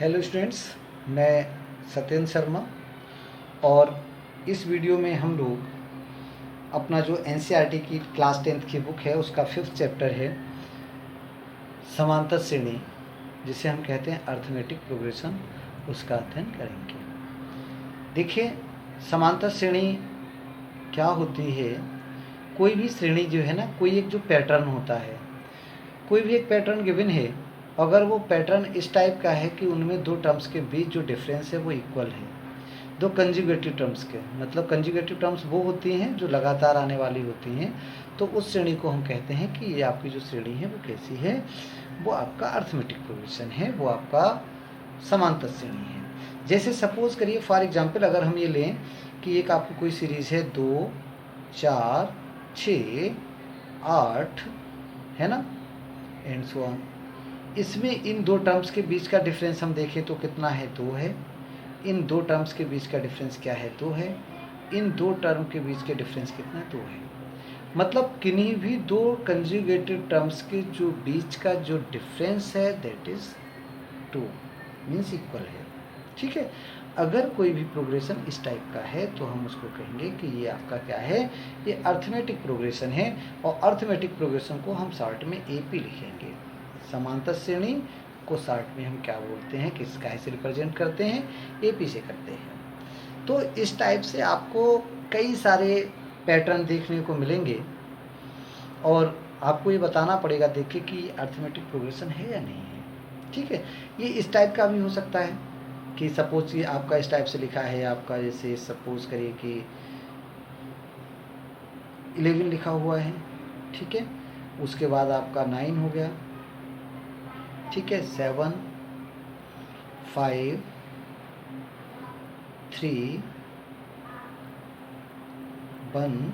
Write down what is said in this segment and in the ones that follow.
Hello students, मैं सत्येंद्र शर्मा और इस वीडियो में हम लोग अपना जो एनसीईआरटी की क्लास 10th की बुक है उसका 5th चैप्टर है समांतर श्रेणी, जिसे हम कहते हैं अर्थमेटिक प्रोग्रेशन, उसका अध्ययन करेंगे। देखिए, समांतर श्रेणी क्या होती है। कोई भी श्रेणी जो है ना, कोई एक जो पैटर्न होता है, कोई भी एक पैटर्न गिवन है, अगर वो पैटर्न इस टाइप का है कि उनमें दो टर्म्स के बीच जो डिफरेंस है वो इक्वल है, दो कंजुगेटिव टर्म्स के, मतलब कंजुगेटिव टर्म्स वो होती हैं जो लगातार आने वाली होती हैं, तो उस श्रेणी को हम कहते हैं कि ये आपकी जो श्रेणी है वो कैसी है, वो आपका अर्थमेटिक प्रोग्रेशन है, वो आपका समांतर श्रेणी है। जैसे सपोज करिए फॉर एग्जांपल, अगर हम ये लें कि एक आपको कोई सीरीज़ है 2, 4, 6, 8 है ना, एंड सो ऑन। इसमें इन दो टर्म्स के बीच का डिफरेंस हम देखें तो कितना है, 2 है। इन दो टर्म्स के बीच का डिफरेंस क्या है, 2 है। इन दो टर्म के बीच के डिफरेंस कितना है, 2 है। मतलब किन्हीं भी दो कंजुगेटिव टर्म्स के जो बीच का जो डिफरेंस है दैट इज 2, मीन्स इक्वल है। ठीक है। अगर कोई भी प्रोग्रेशन इस टाइप का है तो हम उसको कहेंगे कि ये आपका क्या है, ये अर्थमेटिक प्रोग्रेशन है। और अर्थमेटिक प्रोग्रेशन को हम शॉर्ट में एपी लिखेंगे। समांतर श्रेणी को शॉर्ट में हम क्या बोलते हैं, किस काय से रिप्रेजेंट करते हैं, एपी से करते हैं। तो इस टाइप से आपको कई सारे पैटर्न देखने को मिलेंगे और आपको ये बताना पड़ेगा देखिए कि अर्थमेटिक प्रोग्रेशन है या नहीं है। ठीक है। ये इस टाइप का भी हो सकता है कि सपोज ये आपका इस टाइप से लिखा है, आपका जैसे सपोज करिए कि 11 लिखा हुआ है, ठीक है। उसके बाद आपका 9 हो गया, ठीक है, 7, 5, 3, 1,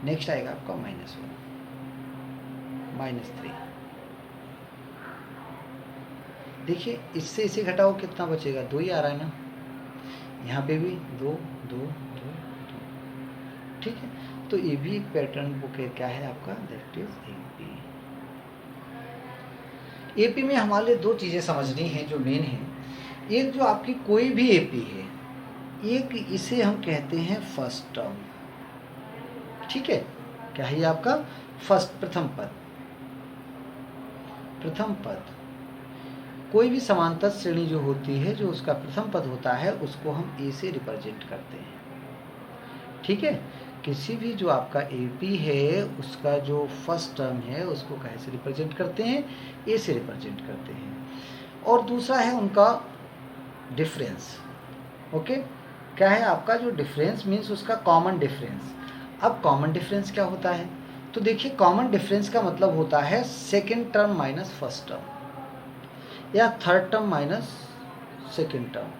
नेक्स्ट आएगा आपका -1, -3। देखिए, इससे इसे घटाओ कितना बचेगा, 2 ही आ रहा है ना, यहाँ पे भी 2, 2, 2, 2। ठीक है। तो ये भी एक पैटर्न बुक है, क्या है आपका, दैट इज एपी। एपी में हमारे लिए दो चीज़ें समझनी हैं जो मेन है। एक जो आपकी कोई भी एपी है, एक इसे हम कहते हैं फर्स्ट टर्म। ठीक है। क्या है आपका फर्स्ट, प्रथम पद। प्रथम पद कोई भी समांतर श्रेणी जो होती है, जो उसका प्रथम पद होता है, उसको हम ए से रिप्रेजेंट करते हैं। ठीक है। किसी भी जो आपका एपी है उसका जो फर्स्ट टर्म है उसको कैसे रिप्रेजेंट करते हैं, ए से रिप्रेजेंट करते हैं। और दूसरा है उनका डिफरेंस। ओके। क्या है आपका जो डिफरेंस, मीन्स उसका कॉमन डिफरेंस। अब कॉमन डिफरेंस क्या होता है, तो देखिए कॉमन डिफरेंस का मतलब होता है second term minus first term, या third term minus second term.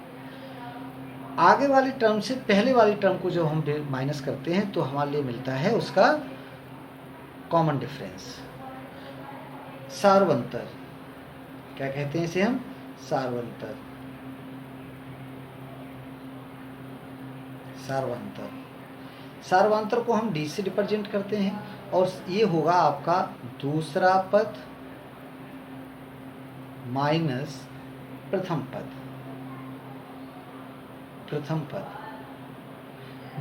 आगे वाली टर्म से पहले वाली टर्म को जब हम माइनस करते हैं तो हमारे लिए मिलता है उसका कॉमन डिफरेंस, सार्वंतर। क्या कहते हैं इसे हम, सार्वंतर। सार्वंतर, सार्वंतर को हम डी से रिप्रेजेंट करते हैं और ये होगा आपका दूसरा पद माइनस प्रथम पद। प्रथम पद,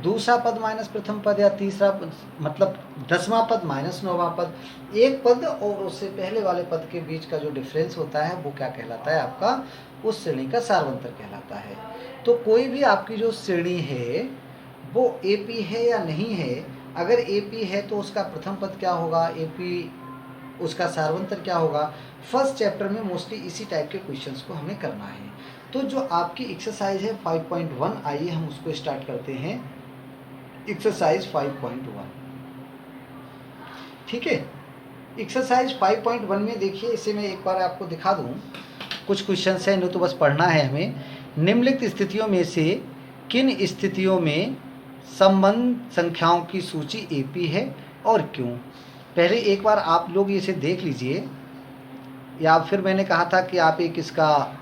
दूसरा पद माइनस प्रथम पद, या तीसरा पद मतलब 10वां पद माइनस 9वां पद। एक पद और उससे पहले वाले पद के बीच का जो डिफरेंस होता है वो क्या कहलाता है, आपका उस श्रेणी का सार्वंतर कहलाता है। तो कोई भी आपकी जो श्रेणी है वो एपी है या नहीं है, अगर एपी है तो उसका प्रथम पद क्या होगा, एपी उसका सार्वंतर क्या होगा। फर्स्ट चैप्टर में मोस्टली इसी टाइप के क्वेश्चंस को हमें करना है। तो जो आपकी एक्सरसाइज है 5.1, आइए हम उसको स्टार्ट करते हैं। एक्सरसाइज 5.1, ठीक है। एक्सरसाइज 5.1 में देखिए, इसे मैं एक बार आपको दिखा दूं, कुछ क्वेश्चंस हैं, तो बस पढ़ना है हमें। निम्नलिखित स्थितियों में से किन स्थितियों में संबंध संख्याओं की सूची एपी है और क्यों। पहले एक बार आप लोग इसे देख लीजिए, या फिर मैंने कहा था कि आप एक इसका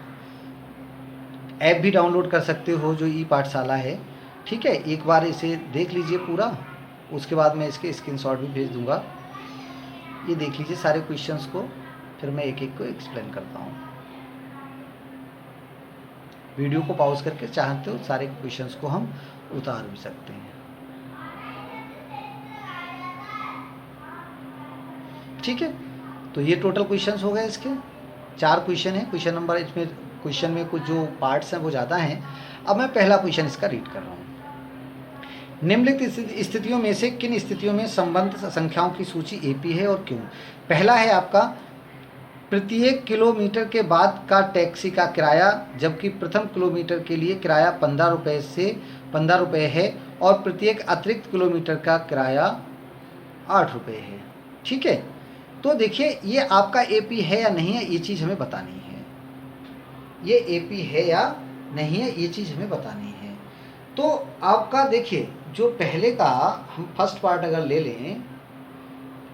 ऐप भी डाउनलोड कर सकते हो जो ई पाठशाला है। ठीक है। एक बार इसे देख लीजिए पूरा, उसके बाद मैं इसके स्क्रीनशॉट भी भेज दूंगा। ये देख लीजिए सारे क्वेश्चंस को, फिर मैं एक एक को एक्सप्लेन करता हूँ। वीडियो को पॉज करके चाहते हो सारे क्वेश्चंस को हम उतार भी सकते हैं। ठीक है, तो ये टोटल क्वेश्चंस हो गए इसके। 4 क्वेश्चन है, क्वेश्चन नंबर इसमें क्वेश्चन में कुछ जो पार्ट्स हैं वो ज़्यादा हैं। अब मैं पहला क्वेश्चन इसका रीड कर रहा हूँ। निम्नलिखित स्थितियों में से किन स्थितियों में संबंध संख्याओं की सूची एपी है और क्यों? पहला है आपका प्रत्येक किलोमीटर के बाद का टैक्सी का किराया, जबकि प्रथम किलोमीटर के लिए किराया 15 रुपये से 15 रुपये है और प्रत्येक अतिरिक्त किलोमीटर का किराया 8 रुपये है। ठीक है, तो देखिए ये आपका एपी है या नहीं है, ये चीज़ हमें बतानी है। ये एपी है या नहीं है, ये चीज़ हमें बतानी है। तो आपका देखिए जो पहले का हम फर्स्ट पार्ट अगर ले लें,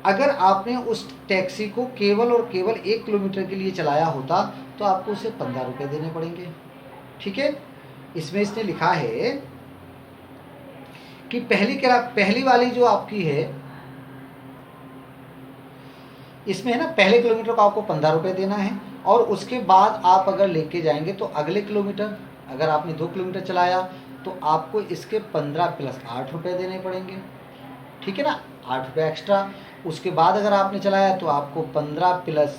अगर आपने उस टैक्सी को केवल और केवल 1 किलोमीटर के लिए चलाया होता तो आपको उसे 15 रुपये देने पड़ेंगे। ठीक है, इसमें इसने लिखा है कि पहली वाली जो आपकी है इसमें है ना, पहले किलोमीटर को आपको 15 रुपये देना है और उसके बाद आप अगर लेके जाएंगे तो अगले किलोमीटर, अगर आपने 2 किलोमीटर चलाया तो आपको इसके 15 प्लस 8 रुपये देने पड़ेंगे। ठीक है ना, 8 रुपये एक्स्ट्रा। उसके बाद अगर आपने चलाया तो आपको 15 प्लस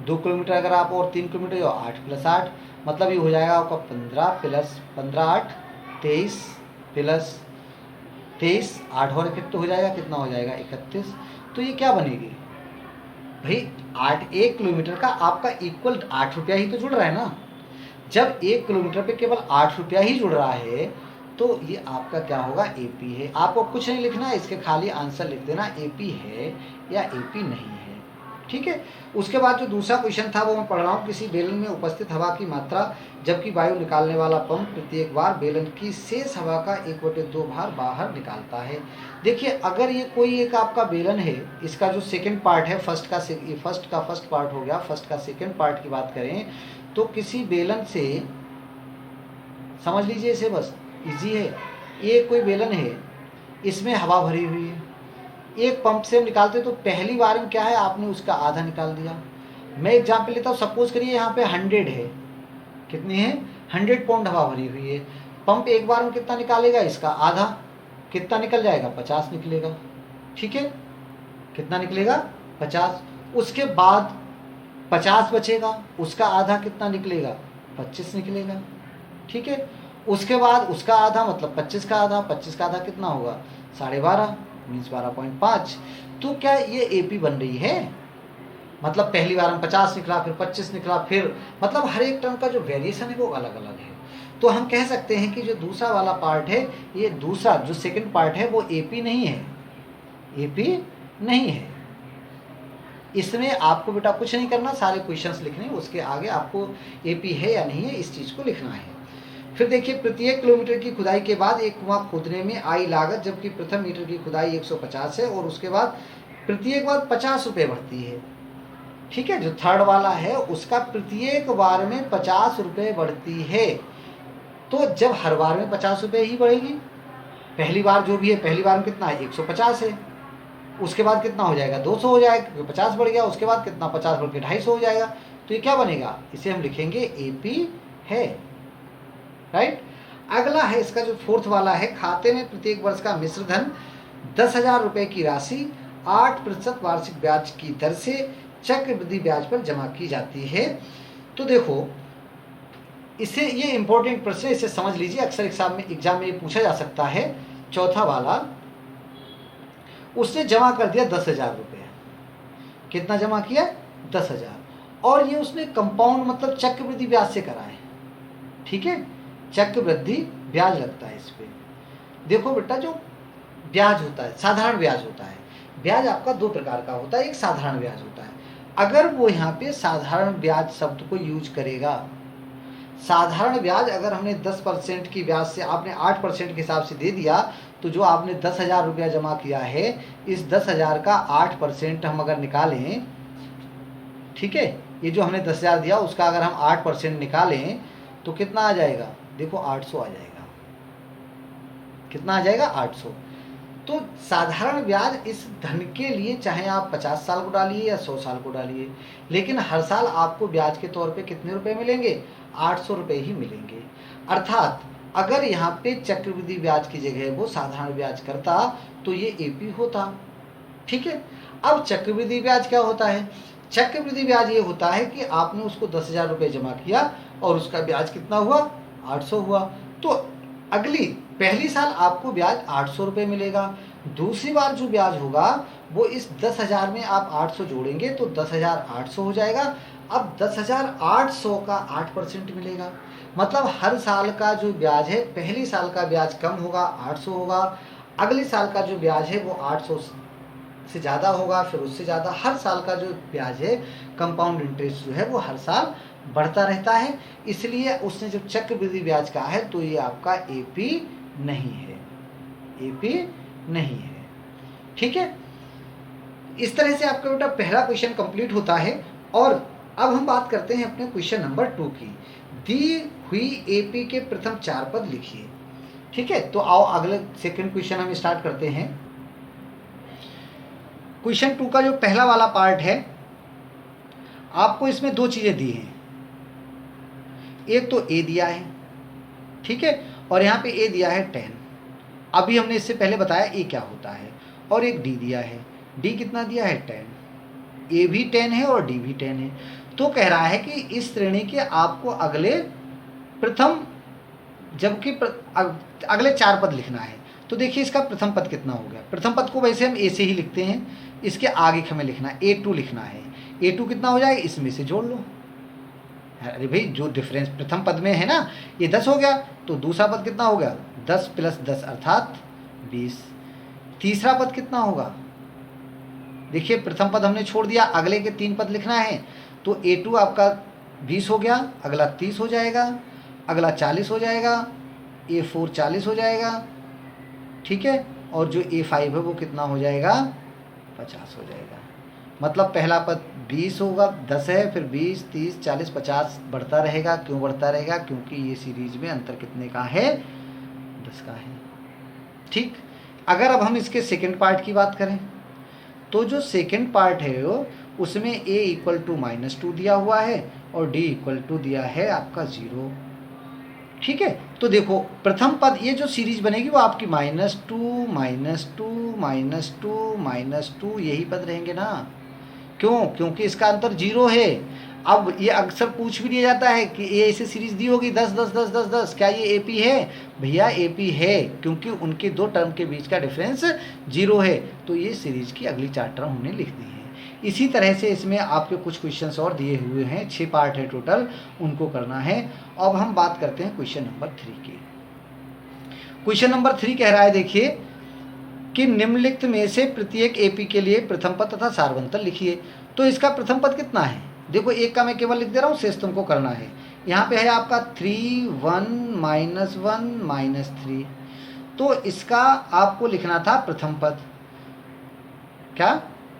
2 किलोमीटर अगर आप और 3 किलोमीटर तो 8 प्लस 8, मतलब ये हो जाएगा आपका 15 प्लस 15 8 23 प्लस 23 8 और इकट्ठा हो जाएगा, कितना हो जाएगा 31। तो ये क्या बनेगी भाई, 1 किलोमीटर का आपका इक्वल 8 रुपया ही तो जुड़ रहा है ना। जब 1 किलोमीटर पे केवल 8 रुपया ही जुड़ रहा है तो ये आपका क्या होगा, एपी है। आपको कुछ नहीं लिखना है, इसके खाली आंसर लिख देना एपी है या एपी नहीं है। ठीक है, उसके बाद जो दूसरा क्वेश्चन था वो मैं पढ़ रहा हूँ। किसी बेलन में उपस्थित हवा की मात्रा जबकि वायु निकालने वाला पंप प्रत्येक बार बेलन की शेष हवा का 1/2 भार बाहर निकालता है। देखिए अगर ये कोई एक आपका बेलन है, इसका जो सेकंड पार्ट है, फर्स्ट का फर्स्ट पार्ट हो गया, फर्स्ट का सेकंड पार्ट की बात करें तो किसी बेलन से, समझ लीजिए इसे, बस इजी है। ये कोई बेलन है, इसमें हवा भरी हुई है, एक पंप से हम निकालते तो पहली बार में क्या है, आपने उसका आधा निकाल दिया। मैं एग्जाम्पल लेता हूँ, सपोज करिए यहाँ पे 100 है, कितनी है 100 पाउंड हवा भरी हुई है। पंप एक बार में कितना निकालेगा, इसका आधा, कितना निकल जाएगा 50 निकलेगा। ठीक है, कितना निकलेगा 50। उसके बाद 50 बचेगा, उसका आधा कितना निकलेगा 25 निकलेगा। ठीक है, उसके बाद उसका आधा मतलब 25 का आधा, 25 का आधा कितना होगा 12.5 मीन्स 12.5। तो क्या ये एपी बन रही है, मतलब पहली बार में 50 निकला, फिर 25 निकला, फिर मतलब हर एक टर्म का जो वेरिएशन है वो अलग अलग है। तो हम कह सकते हैं कि जो दूसरा वाला पार्ट है, ये दूसरा जो सेकंड पार्ट है वो एपी नहीं है, एपी नहीं है। इसमें आपको बेटा कुछ नहीं करना, सारे क्वेश्चंस लिखने, उसके आगे आपको एपी है या नहीं है इस चीज़ को लिखना है। फिर देखिए प्रत्येक किलोमीटर की खुदाई के बाद एक कुआं खोदने में आई लागत, जबकि प्रथम मीटर की खुदाई 150 है और उसके बाद प्रत्येक बार 50 रुपये बढ़ती है। ठीक है, जो थर्ड वाला है उसका प्रत्येक बार में 50 रुपये बढ़ती है। तो जब हर बार में 50 रुपये ही बढ़ेगी, पहली बार जो भी है, पहली बार में कितना है 150 है, उसके बाद कितना हो जाएगा 200 हो जाएगा क्योंकि 50 बढ़ गया, उसके बाद कितना 50 बढ़ के 250 हो जाएगा। तो ये क्या बनेगा, इसे हम लिखेंगे एपी है। राइट, अगला है इसका जो फोर्थ वाला है, खाते में प्रत्येक वर्ष का मिश्र धन 10,000 रुपये की राशि 8% वार्षिक ब्याज की दर से चक्रवृद्धि ब्याज पर जमा की जाती है। तो देखो इसे, ये इंपॉर्टेंट प्रश्न, इसे समझ लीजिए, अक्सर एग्जाम में ये पूछा जा सकता है। चौथा वाला, उसने जमा कर दिया 10,000 रुपये, कितना जमा किया 10,000, और ये उसने कंपाउंड मतलब चक्रवृद्धि ब्याज से करा है। ठीक है, चक्रवृद्धि ब्याज लगता है इस पे। देखो बेटा जो ब्याज होता है, साधारण ब्याज होता है, ब्याज आपका 2 प्रकार का होता है, एक साधारण ब्याज होता है। अगर वो यहाँ पे साधारण ब्याज शब्द को यूज करेगा, साधारण ब्याज अगर हमने 10% की ब्याज से आपने 8% के हिसाब से दे दिया, तो जो आपने 10,000 रुपया जमा किया है, इस 10,000 का 8% हम अगर निकालें, ठीक है, ये जो हमने 10,000 दिया उसका अगर हम 8% निकालें तो कितना आ जाएगा, देखो 800 आ जाएगा। कितना आ जाएगा 800। तो साधारण ब्याज इस धन के लिए चाहे आप 50 साल को डालिए या 100 साल को डालिए, लेकिन हर साल आपको ब्याज के तौर पे कितने रुपए मिलेंगे? 800 रुपये ही मिलेंगे। अर्थात अगर यहाँ पे चक्रवृद्धि ब्याज की जगह वो साधारण ब्याज करता तो ये एपी होता। ठीक है। अब चक्रवृद्धि ब्याज क्या होता है? चक्रवृद्धि ब्याज ये होता है कि आपने उसको 10,000 रुपये जमा किया और उसका ब्याज कितना हुआ? 800 हुआ। तो पहली साल आपको ब्याज 800 रुपये मिलेगा। दूसरी बार जो ब्याज होगा वो इस 10,000 में आप 800 जोड़ेंगे तो 10,800 हो जाएगा। अब 10,800 का 8% मिलेगा। मतलब हर साल का जो ब्याज है, पहली साल का ब्याज कम होगा, 800 होगा। अगले साल का जो ब्याज है वो 800 से ज़्यादा होगा, फिर उससे ज़्यादा। हर साल का जो ब्याज है, कंपाउंड इंटरेस्ट जो है वो हर साल बढ़ता रहता है। इसलिए उसने जब चक्रवृद्धि ब्याज कहा है तो ये आपका एपी नहीं है, एपी नहीं है। ठीक है। इस तरह से आपका बेटा पहला क्वेश्चन कंप्लीट होता है। और अब हम बात करते हैं अपने क्वेश्चन नंबर 2 की। दी हुई एपी के प्रथम 4 पद लिखिए। ठीक है। तो आओ अगले सेकंड क्वेश्चन हम स्टार्ट करते हैं। क्वेश्चन 2 का जो पहला वाला पार्ट है, आपको इसमें 2 चीजें दी हैं। एक तो ए दिया है, ठीक है, और यहाँ पे ए दिया है 10। अभी हमने इससे पहले बताया ए क्या होता है। और एक डी दिया है। डी कितना दिया है? 10। ए भी 10 है और डी भी 10 है। तो कह रहा है कि इस श्रेणी के आपको अगले 4 पद लिखना है। तो देखिए इसका प्रथम पद कितना हो गया। प्रथम पद को वैसे हम ए से ही लिखते हैं, इसके आगे हमें लिखना है A2 लिखना है। A2 कितना हो जाएगा? इसमें से जोड़ लो। अरे भाई जो डिफरेंस प्रथम पद में है ना, ये 10 हो गया, तो दूसरा पद कितना हो गया? 10 + 10 अर्थात 20। तीसरा पद कितना होगा? देखिए प्रथम पद हमने छोड़ दिया, अगले के 3 पद लिखना है। तो A2 आपका 20 हो गया, अगला 30 हो जाएगा, अगला 40 हो जाएगा, A4 40 हो जाएगा। ठीक है। और जो A5 है वो कितना हो जाएगा? 50 हो जाएगा। मतलब पहला पद 20 होगा, 10 है, फिर 20, 30, 40, 50 बढ़ता रहेगा। क्यों बढ़ता रहेगा? क्योंकि ये सीरीज में अंतर कितने का है? 10 का है। ठीक। अगर अब हम इसके सेकंड पार्ट की बात करें तो जो सेकंड पार्ट है वो उसमें a = -2 दिया हुआ है और d = दिया है आपका 0। ठीक है। तो देखो प्रथम पद ये जो सीरीज बनेगी वो आपकी -2 -2 -2 यही पद रहेंगे ना। क्यों? क्योंकि इसका अंतर 0 है। अब ये अक्सर पूछ भी लिया जाता है कि ये ऐसे सीरीज दी होगी 10 10 10 10 10, क्या ये एपी है? भैया एपी है, क्योंकि उनके 2 टर्म के बीच का डिफरेंस 0 है। तो ये सीरीज की अगली 4 टर्म हमने लिख दी है। इसी तरह से इसमें आपके कुछ क्वेश्चंस और दिए हुए हैं, 6 पार्ट है टोटल, उनको करना है। अब हम बात करते हैं क्वेश्चन नंबर 3 की। क्वेश्चन नंबर 3 कह रहा है, देखिए कि निम्नलिखित में से प्रत्येक एपी के लिए प्रथम पद तथा सार्वंतर लिखिए। तो इसका प्रथम पद कितना है? देखो एक का मैं केवल लिख दे रहा हूँ, शेष तुमको करना है। यहाँ पे है आपका 3 1 -1 -3। तो इसका आपको लिखना था प्रथम पद। क्या?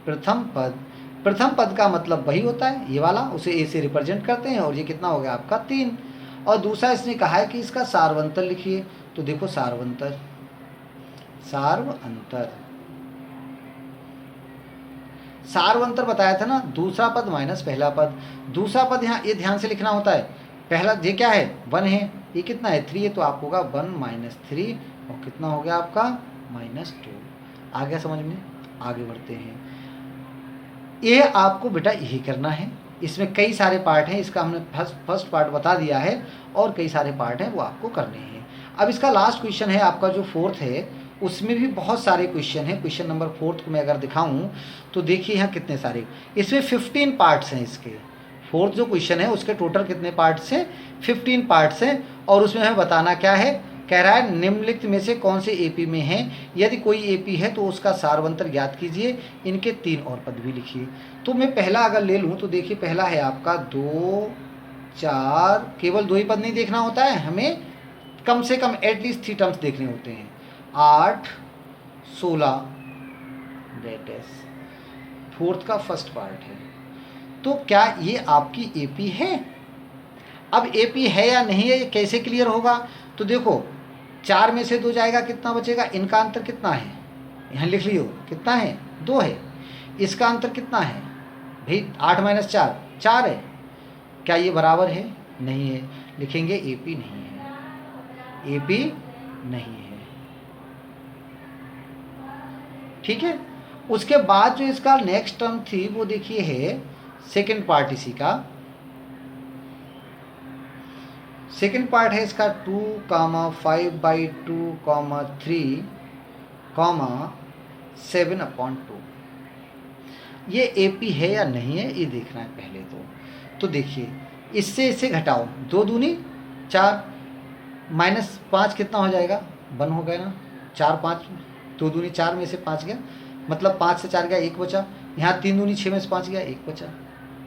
प्रथम पद। प्रथम पद का मतलब वही होता है ये वाला, उसे ए से रिप्रेजेंट करते हैं। और ये कितना हो गया आपका? 3। और दूसरा इसने कहा है कि इसका सार्वंतर लिखिए। तो देखो सार्वंतर, सार्वंतर बताया था ना, दूसरा पद माइनस पहला पद। दूसरा पद यहाँ ये ध्यान से लिखना होता है। पहला ये क्या है? 1 है, ये कितना है? 3 है, तो आपको होगा 1 - 3 और कितना हो गया आपका? -2। आ गया समझ में? आगे बढ़ते हैं। ये आपको बेटा यही करना है। इसमें कई सारे पार्ट हैं, इसका हमने फर्स्ट पार्ट बता दिया है और कई सारे पार्ट हैं वो आपको करने हैं। अब इसका लास्ट क्वेश्चन है आपका जो 4th है, उसमें भी बहुत सारे क्वेश्चन हैं। क्वेश्चन नंबर 4 को मैं अगर दिखाऊं तो देखिए यहाँ कितने सारे, इसमें 15 पार्ट्स हैं। इसके 4th जो क्वेश्चन है उसके टोटल कितने पार्ट्स हैं? 15 पार्ट्स हैं। और उसमें हमें बताना क्या है? कह रहा है निम्नलिखित में से कौन से एपी में है। यदि कोई एपी है तो उसका सार्वंतर ज्ञात कीजिए, इनके 3 और पद भी लिखिए। तो मैं पहला अगर ले लूँ तो देखिए पहला है आपका 2 4, केवल 2 ही पद नहीं देखना होता है, हमें कम से कम एटलीस्ट 3 टर्म्स देखने होते हैं। 8 16 दैट इज 4th का फर्स्ट पार्ट है। तो क्या ये आपकी एपी है? अब एपी है या नहीं है ये कैसे क्लियर होगा? तो देखो 4 में से 2 जाएगा, कितना बचेगा? इनका अंतर कितना है? यहाँ लिख लियो कितना है, 2 है। इसका अंतर कितना है भाई, 8 माइनस 4, 4 है। क्या ये बराबर है, नहीं है, लिखेंगे AP नहीं है, AP नहीं है। ठीक है। उसके बाद जो इसका नेक्स्ट टर्म थी वो देखिए है सेकेंड पार्ट इसी का। सेकेंड पार्ट है इसका 2, 5/2, 3, 7/2। ये AP है या नहीं है ये देखना है पहले तो देखिए इससे इसे घटाओ, 2 दूनी 4, -5 कितना हो जाएगा, 1 हो गया ना। 4 5, 2 दूनी 4 में से 5 गया, मतलब 5 से 4 गया 1 बचा। यहाँ 3 दूनी 6 में से 5 गया 1 बचा।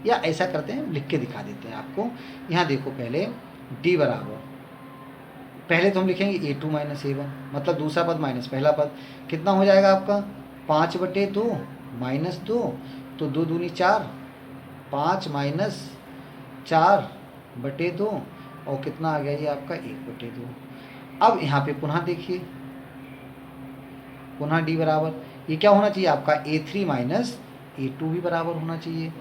या ऐसा करते हैं, लिख के दिखा देते हैं आपको। यहाँ देखो पहले D बराबर, पहले तो हम लिखेंगे A2 - A1, मतलब दूसरा पद माइनस पहला पद, कितना हो जाएगा आपका 5/2 -2, तो 2 दूनी 4, 5 - 4/2 और कितना आ गया ये आपका 1/2। अब यहाँ पे पुनः देखिए, पुनः D बराबर, ये क्या होना चाहिए आपका A3 - A2 भी बराबर होना चाहिए।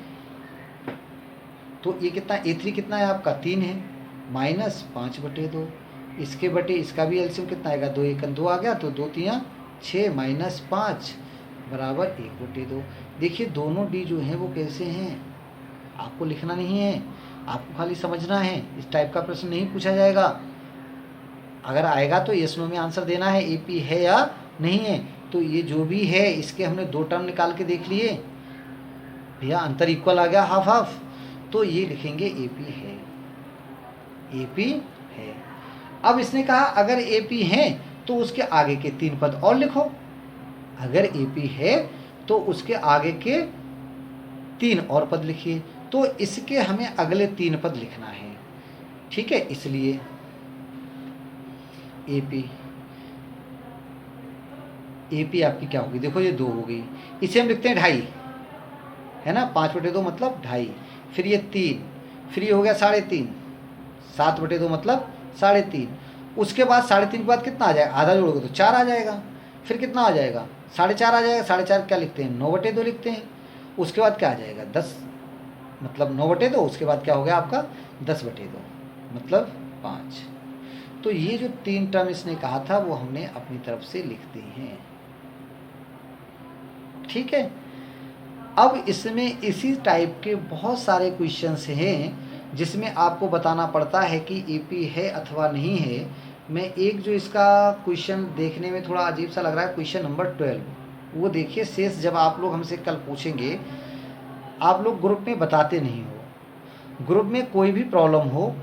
तो ये कितना, A3 कितना है आपका 3 है, -5/2, इसके बटे इसका भी एलसीएम कितना आएगा, 2 1 2 आ गया, तो 2 3 6 -5 बराबर 1/2। देखिए दोनों D जो हैं वो कैसे हैं, आपको लिखना नहीं है, आपको खाली समझना है। इस टाइप का प्रश्न नहीं पूछा जाएगा। अगर आएगा तो यस नो में आंसर देना है, AP है या नहीं है। तो ये जो भी है इसके हमने 2 टर्म निकाल के देख लिए भैया, अंतर इक्वल आ गया, हाफ हाफ, तो ये लिखेंगे AP है, AP है। अब इसने कहा अगर AP है तो उसके आगे के 3 पद और लिखो। अगर AP है तो उसके आगे के 3 और पद लिखिए। तो इसके हमें अगले 3 पद लिखना है, ठीक है। इसलिए AP आपकी क्या होगी, देखो ये 2 हो गई, इसे हम लिखते हैं 2.5, है ना, 5/2 मतलब 2.5, फिर ये 3, फिर ये हो गया 3.5, 7/2 मतलब 3.5। उसके बाद 3.5 के बाद कितना आ जाएगा, आधा जोड़ोगे तो 4 आ जाएगा, फिर कितना आ जाएगा 4.5 आ जाएगा। 4.5 क्या लिखते हैं, 9/2 लिखते हैं। उसके बाद क्या आ जाएगा 10, मतलब 9/2, उसके बाद क्या हो गया आपका 10/2 मतलब 5। तो ये जो 3 टर्म इसने कहा था वो हमने अपनी तरफ से लिख दी हैं, ठीक है। अब इसमें इसी टाइप के बहुत सारे क्वेश्चंस हैं जिसमें आपको बताना पड़ता है कि AP है अथवा नहीं है। मैं एक जो इसका क्वेश्चन देखने में थोड़ा अजीब सा लग रहा है, क्वेश्चन नंबर 12, वो देखिए शेष जब आप लोग हमसे कल पूछेंगे, आप लोग ग्रुप में बताते नहीं हो। ग्रुप में कोई भी प्रॉब्लम हो,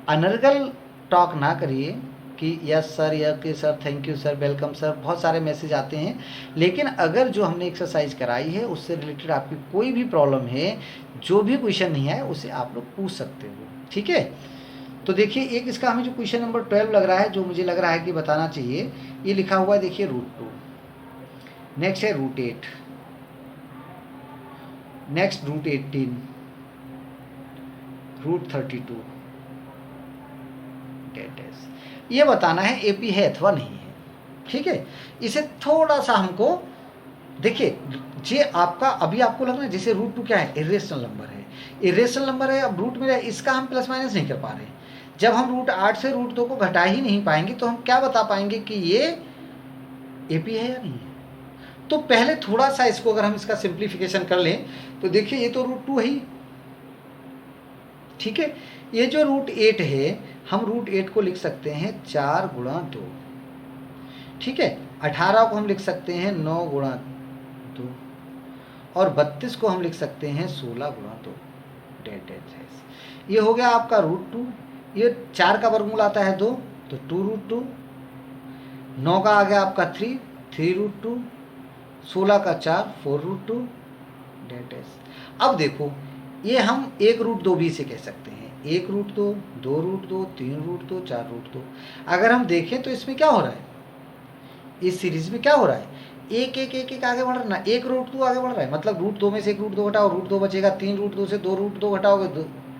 अनर्गल टॉक ना करिए कि यस सर या कि sir thank you sir welcome sir, बहुत सारे मैसेज आते हैं। लेकिन अगर जो हमने एक्सरसाइज कराई है उससे रिलेटेड आपकी कोई भी प्रॉब्लम है, जो भी क्वेश्चन नहीं है उसे आप लोग पूछ सकते हो, ठीक है। तो देखिए एक इसका हमें जो क्वेश्चन नंबर 12 लग रहा है, जो मुझे लग रहा है कि बताना चाहिए, ये लिखा हुआ है देखिए √2, नेक्स्ट है √8, नेक्स्ट √18, √32, ये बताना है AP है अथवा नहीं है, ठीक है। इसे थोड़ा सा हमको देखिए, ये आपका अभी आपको लग रहा है जैसे √2 क्या है, इरेशनल नंबर है, इरेशनल नंबर है। अब रूट में इसका हम प्लस माइनस नहीं कर पा रहे। जब हम √8 से √2 को घटा ही नहीं पाएंगे तो हम क्या बता पाएंगे कि ये AP है या नहीं है। तो पहले थोड़ा सा इसको अगर हम इसका सिंप्लीफिकेशन कर लें तो देखिए ये तो √2 है ही, ठीक है। ये जो √8 है, हम √8 को लिख सकते हैं 4 × 2, ठीक है। 18 को हम लिख सकते हैं 9 × 2 और 32 को हम लिख सकते हैं 16 × 2। ये हो गया आपका √2। ये 4 का वर्गमूल आता है 2, तो 2√2। 9 का आ गया आपका 3 √2। 16 का 4 4√2। अब देखो ये हम 1√2 भी से कह सकते हैं, 1√2, 2√2, 3√2, 4√2। अगर हम देखें तो इसमें क्या हो रहा है, इस सीरीज में क्या हो रहा है, एक एक एक एक आगे बढ़ रहा है ना, 1√2 आगे बढ़ रहा है, मतलब √2 में से 1√2 घटाओ, √2 बचेगा, 3√2 से 2√2 घटाओगे,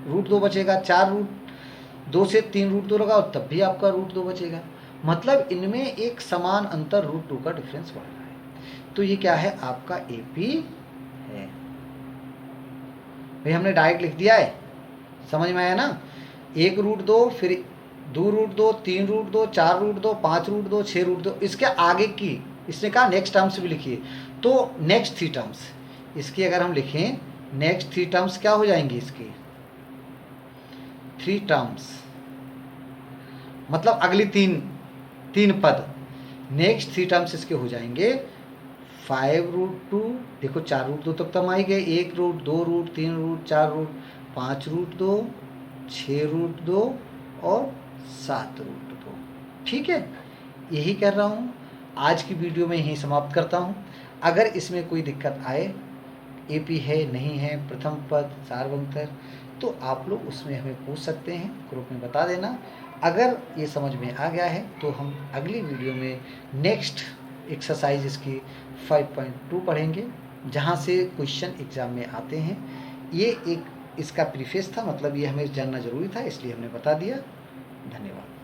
√2 बचेगा, 4√2 से 3√2 लगाओ तब भी आपका √2 बचेगा। मतलब इनमें एक समान अंतर √2 का डिफरेंस बढ़ रहा है। तो ये क्या है, आपका AP है। भाई हमने डायरेक्ट लिख दिया है, समझ में आया ना। 1 रूट 2, फिर 2 root 2, 3 root 2, 4 root 2, 5 root 2, 6 root 2, इसके आगे की इसने कहा नेक्स्ट टर्म्स भी लिखिए। तो नेक्स्ट 3 टर्म्स इसकी अगर हम लिखें, नेक्स्ट 3 टर्म्स क्या हो जाएंगी इसकी, 3 टर्म्स मतलब अगली तीन पद, नेक्स्ट 3 टर्म्स इसके हो जाएंगे 5 रूट 2, देखो 4 रूट 2 तक तो हम आ ही गए, 1 root 2 root 3 root 4 root 5 root 2, 6 root 2 और 7 रूट 2। ठीक है, यही कर रहा हूँ। आज की वीडियो में यही समाप्त करता हूँ। अगर इसमें कोई दिक्कत आए, AP है नहीं है, प्रथम पद, सार्वंतर, तो आप लोग उसमें हमें पूछ सकते हैं, ग्रुप में बता देना। अगर ये समझ में आ गया है तो हम अगली वीडियो में नेक्स्ट एक्सरसाइज इसकी 5.2 पढ़ेंगे, जहाँ से क्वेश्चन एग्ज़ाम में आते हैं। ये एक इसका प्रीफेस था, मतलब ये हमें जानना ज़रूरी था, इसलिए हमने बता दिया। धन्यवाद।